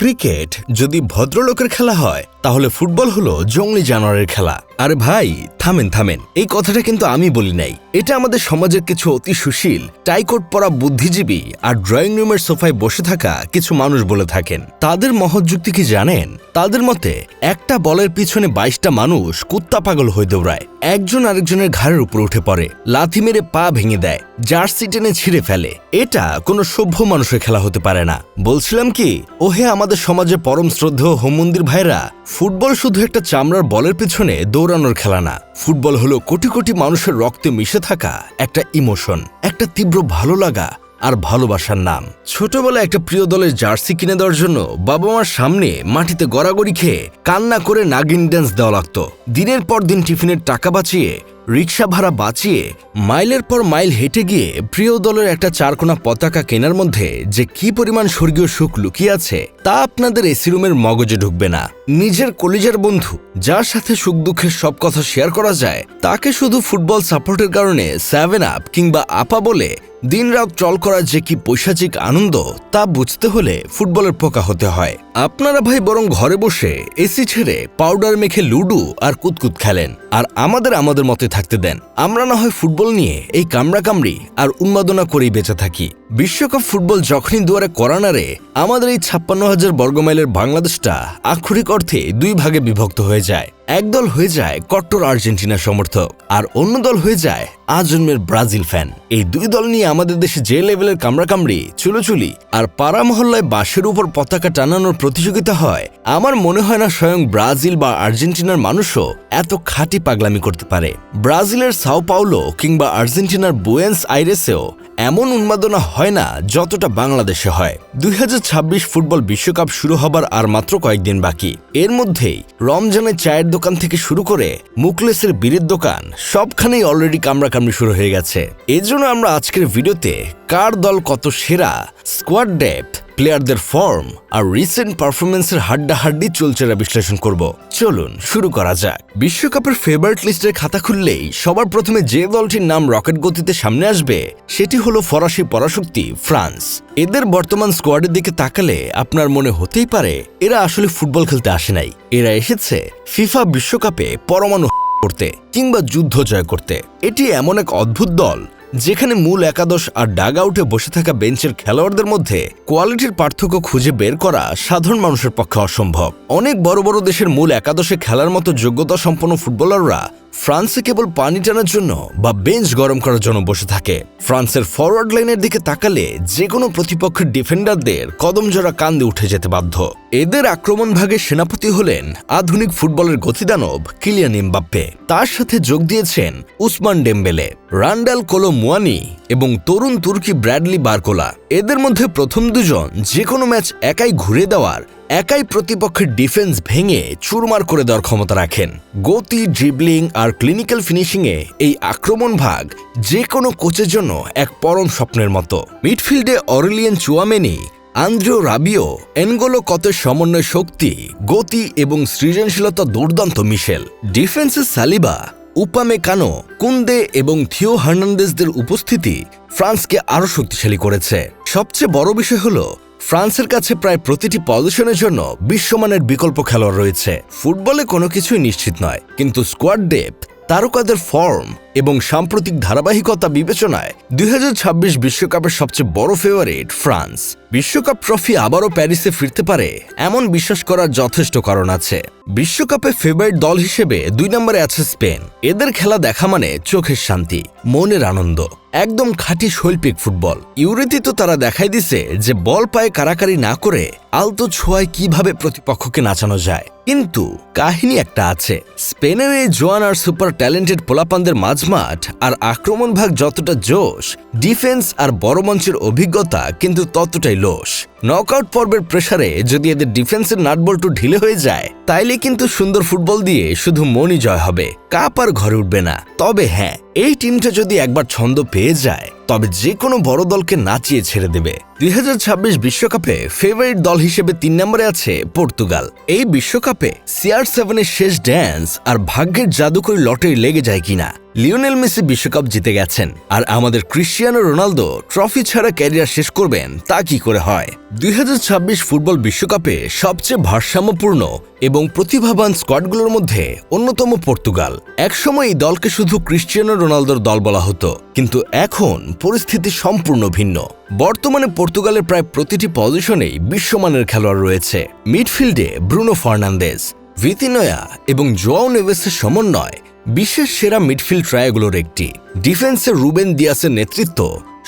Cricket যদি ভদ্রলোকের খেলা হয় তাহলে ফুটবল হলো জঙ্গলি জানোয়ারের খেলা। আরে ভাই থামেন, এই কথাটা কিন্তু আমি বলি নাই। এটা আমাদের সমাজের কিছু অতি সুশীল টাইকোট পরা বুদ্ধিজীবী আর ড্রয়িং রুমের সোফায় বসে থাকা কিছু মানুষ বলে থাকেন। তাদের মহৎ যুক্তি কি জানেন? তাদের মতে একটা বলের পিছনে 22টা মানুষ কুত্তা পাগল হয়ে দৌড়ায়, একজন আরেকজনের ঘাড়ের উপর উঠে পড়ে, লাথি মেরে পা ভেঙে দেয়, জার্সি টেনে ছিঁড়ে ফেলে। এটা কোনো সভ্য মানুষের খেলা হতে পারে না। বলছিলাম কি, ওহে আমাদের সমাজে পরম শ্রদ্ধেয় হোম মন্দির ভাইরা, ফুটবল শুধু একটা চামড়ার বলের পিছনে দৌড়ানোর খেলা না। ফুটবল হলো কোটি কোটি মানুষের রক্তে মিশে থাকা একটা ইমোশন, একটা তীব্র ভালো লাগা আর ভালোবাসার নাম। ছোটবেলায় একটা প্রিয় দলের জার্সি কিনে দেওয়ার জন্য বাবা মার সামনে মাটিতে গড়াগড়ি খেয়ে কান্না করে নাগিন ড্যান্স দেওয়া লাগতো। দিনের পর দিন টিফিনের টাকা বাঁচিয়ে, রিক্সা ভাড়া বাঁচিয়ে, মাইলের পর মাইল হেঁটে গিয়ে প্রিয় দলের একটা চারকোনা পতাকা কেনার মধ্যে যে কি পরিমাণ স্বর্গীয় সুখ লুকিয়ে আছে তা আপনাদের এসি রুমের মগজে ঢুকবে না। নিজের কলিজার বন্ধু, যার সাথে সুখ দুঃখের সব কথা শেয়ার করা যায়, তাকে শুধু ফুটবল সাপোর্টের কারণে 7 আপ কিংবা আপা বলে দিনরাত ট্রল করার যে কি পৈশাচিক আনন্দ তা বুঝতে হলে ফুটবলের পোকা হতে হয়। আপনারা ভাই বরং ঘরে বসে এসি ছেড়ে পাউডার মেখে লুডু আর কুতকুত খেলেন, আর আমাদের মতে থাকতে দেন। আমরা না হয় ফুটবল নিয়ে এই কামড়াকামড়ি আর উন্মাদনা করেই বেঁচে থাকি। বিশ্বকাপ ফুটবল যখনই দুয়ারে করা নাড়ে, আমাদের এই 56,000 বর্গমাইলের বাংলাদেশটা আক্ষরিক অর্থে 2 ভাগে বিভক্ত হয়ে যায়। এক দল হয়ে যায় কট্টর আর্জেন্টিনা সমর্থক, আর অন্য দল হয়ে যায় আজন্মের ব্রাজিল ফ্যান। এই 2 দল নিয়ে আমাদের দেশে যে লেভেলের কামড়াকামড়ি, চুলোচুলি আর পাড়া মহল্লায় বাঁশের উপর পতাকা টানানোর প্রতিযোগিতা হয়, আমার মনে হয় না স্বয়ং ব্রাজিল বা আর্জেন্টিনার মানুষও এত খাঁটি পাগলামি করতে পারে। ব্রাজিলের সাও পাওলো কিংবা আর্জেন্টিনার বুয়েন্স আইরেসেও এমন উন্মাদনা হয় না যতটা বাংলাদেশে হয়। 2026 ফুটবল বিশ্বকাপ শুরু হবার আর মাত্র কয়েকদিন বাকি। এর মধ্যেই রমজানের চায়ের দোকান থেকে শুরু করে মুখলেসের বীরের দোকান সবখানেই অলরেডি কামড়াকামড়ি শুরু হয়ে গেছে। এজন্য আমরা আজকের ভিডিওতে কার দল কত সেরা, স্কোয়াড ডেপথ, প্লেয়ারদের ফর্ম আর রিসেন্ট পারফরমেন্সের হাড্ডাহাড্ডি চুলচেরা বিশ্লেষণ করব। চলুন শুরু করা যাক। বিশ্বকাপের ফেভারিট লিস্টের খাতা খুললেই সবার প্রথমে যে দলটির নাম রকেট গতিতে সামনে আসবে সেটি হলো ফরাসি পরাশক্তি ফ্রান্স। এদের বর্তমান স্কোয়াডের দিকে তাকালে আপনার মনে হতেই পারে এরা আসলে ফুটবল খেলতে আসে নাই, এরা এসেছে ফিফা বিশ্বকাপে পরমাণু করতে কিংবা যুদ্ধ জয় করতে। এটি এমন এক অদ্ভুত দল যেখানে মূল একাদশ আর ডাগ আউটে বসে থাকা বেঞ্চের খেলোয়াড়দের মধ্যে কোয়ালিটির পার্থক্য খুঁজে বের করা সাধারণ মানুষের পক্ষে অসম্ভব। অনেক বড় বড় দেশের মূল একাদশে খেলার মতো যোগ্যতা সম্পন্ন ফুটবলাররা ফ্রান্সে কেবল পানি টানার জন্য বা বেঞ্চ গরম করার জন্য বসে থাকে। ফ্রান্সের ফরওয়ার্ড লাইনের দিকে তাকালে যে কোনো প্রতিপক্ষের ডিফেন্ডারদের কদমজোড়া কান্দে উঠে যেতে বাধ্য। এদের আক্রমণ ভাগের সেনাপতি হলেন আধুনিক ফুটবলের গতিদানব কিলিয়ান এমবাপ্পে। তার সাথে যোগ দিয়েছেন উসমান ডেম্বেলে, রান্ডাল কোলো মুয়ানি এবং তরুণ তুর্কি ব্র্যাডলি বারকোলা। এদের মধ্যে প্রথম দুজন যে কোনো ম্যাচ একাই ঘুরে দেওয়ার, একাই প্রতিপক্ষের ডিফেন্স ভেঙে চুরমার করে দেওয়ার ক্ষমতা রাখেন। গতি, ড্রিবলিং আর ক্লিনিক্যাল ফিনিশিংয়ে এই আক্রমণ ভাগ যে কোনো কোচের জন্য এক পরম স্বপ্নের মতো। মিডফিল্ডে অরেলিয়ান চুয়ামেনি, আন্দ্রেও রাবিও, এনগোলো কতের সমন্বয় শক্তি, গতি এবং সৃজনশীলতা দুর্দান্ত মিশেল। ডিফেন্সে সালিবা, উপামেকানো, কুন্দে এবং থিও হার্নান্দেজদের উপস্থিতি ফ্রান্সকে আরও শক্তিশালী করেছে। সবচেয়ে বড় বিষয় হলো ফ্রান্সের কাছে প্রায় প্রতিটি পজিশনের জন্য বিশ্বমানের বিকল্প খেলোয়াড় রয়েছে। ফুটবলে কোনো কিছুই নিশ্চিত নয়, কিন্তু স্কোয়াড ডেপথ, তারকাদের ফর্ম এবং সাম্প্রতিক ধারাবাহিকতা বিবেচনায় 2026 বিশ্বকাপের সবচেয়ে বড় ফেভারিট ফ্রান্স। বিশ্বকাপ ট্রফি আবারও প্যারিসে ফিরতে পারে এমন বিশ্বাস করার যথেষ্ট কারণ আছে। বিশ্বকাপে ফেভারিট দল হিসেবে 2 নম্বরে আছে স্পেন। এদের খেলা দেখা মানে চোখের শান্তি, মনের আনন্দ, একদম খাঁটি শৈল্পিক ফুটবল। ইউরোতে তো তারা দেখাই দিছে যে বল পায়ে কারাকারি না করে আলতো ছোঁয়ায় কিভাবে প্রতিপক্ষকে নাচানো যায়। কিন্তু কাহিনী একটা আছে, স্পেনের এই জোয়ান আর সুপার ট্যালেন্টেড পোলাপানদের মাঝমাঠ আর আক্রমণ ভাগ যতটা জোশ, ডিফেন্স আর বড় মঞ্চের অভিজ্ঞতা কিন্তু ততটাই লোশ। নকআউট পর্বের প্রেসারে যদি এদের ডিফেন্সের নাটবল্টু ঢিলে হয়ে যায়, তাইলে কিন্তু সুন্দর ফুটবল দিয়ে শুধু মনই জয় হবে, কাপ আর ঘরে উঠবে না। তবে হ্যাঁ, এই টিমটা যদি একবার ছন্দ পেয়ে যায় তবে যে কোনো বড় দলকে নাচিয়ে ছেড়ে দেবে। 2026 বিশ্বকাপে ফেভারিট দল হিসেবে 3 নম্বরে আছে পর্তুগাল। এই বিশ্বকাপে CR7 এর শেষ ড্যান্স আর ভাগ্যের জাদুকরি লটারি লেগে যায় কিনা লিওনেল মেসি বিশ্বকাপ জিতে গেছেন, আর আমাদের ক্রিশ্চিয়ানো রোনালদো ট্রফি ছাড়া ক্যারিয়ার শেষ করবেন, তা কি করে হয়? 2026 ফুটবল বিশ্বকাপে সবচেয়ে ভারসাম্যপূর্ণ এবং প্রতিভাবান স্কোয়াডগুলোর মধ্যে অন্যতম পর্তুগাল। একসময় এই দলকে শুধু ক্রিশ্চিয়ানো রোনালদোর দল বলা হতো, কিন্তু এখন পরিস্থিতি সম্পূর্ণ ভিন্ন। বর্তমানে পর্তুগালের প্রায় প্রতিটি পজিশনেই বিশ্বমানের খেলোয়াড় রয়েছে। মিডফিল্ডে ব্রুনো ফার্নান্দেজ, ভিতিনোয়া এবং জোয়াও নেভেসের সমন্বয় বিশ্বের সেরা মিডফিল্ড ট্রায়াগুলোর একটি। ডিফেন্সে রুবেন দিয়াসের নেতৃত্ব,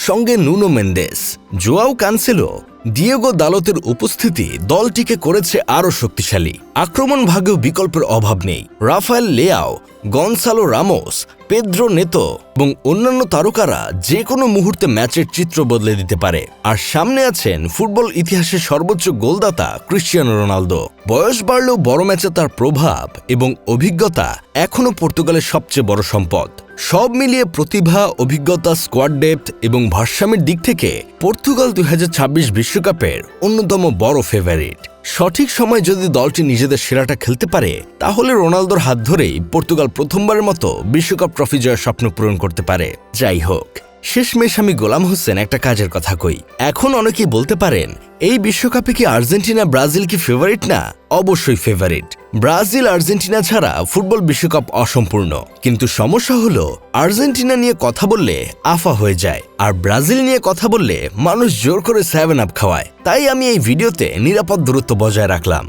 সঙ্গে Nuno Mendes, Joao Cancelo, Diego দালতের উপস্থিতি দলটিকে করেছে আরও শক্তিশালী। আক্রমণ ভাগেও বিকল্পের অভাব নেই। Rafael Leao, Goncalo Ramos, Pedro Neto এবং অন্যান্য তারকারা যে কোনো মুহূর্তে ম্যাচের চিত্র বদলে দিতে পারে। আর সামনে আছেন ফুটবল ইতিহাসের সর্বোচ্চ গোলদাতা ক্রিশ্চিয়ানো রোনালদো। বয়স বাড়লেও বড় ম্যাচে তার প্রভাব এবং অভিজ্ঞতা এখনও পর্তুগালের সবচেয়ে বড় সম্পদ। সব মিলিয়ে প্রতিভা, অভিজ্ঞতা, স্কোয়াড ডেপথ এবং ভারসাম্যের দিক থেকে পর্তুগাল 2026 বিশ্বকাপের অন্যতম বড় ফেভারিট। সঠিক সময় যদি দলটি নিজেদের সেরাটা খেলতে পারে, তাহলে রোনালদোর হাত ধরেই পর্তুগাল প্রথমবারের মতো বিশ্বকাপ ট্রফি জয়ের স্বপ্ন পূরণ করতে পারে। যাই হোক, শেষমেশ আমি গোলাম হোসেন একটা কাজের কথা কই। এখন অনেকেই বলতে পারেন, এই বিশ্বকাপে কি আর্জেন্টিনা ব্রাজিল কি ফেভারিট না? অবশ্যই ফেভারিট। ব্রাজিল আর্জেন্টিনা ছাড়া ফুটবল বিশ্বকাপ অসম্পূর্ণ। কিন্তু সমস্যা হলো, আর্জেন্টিনা নিয়ে কথা বললে আফা হয়ে যায়, আর ব্রাজিল নিয়ে কথা বললে মানুষ জোর করে 7 আপ খাওয়ায়। তাই আমি এই ভিডিওতে নিরাপদ দূরত্ব বজায় রাখলাম।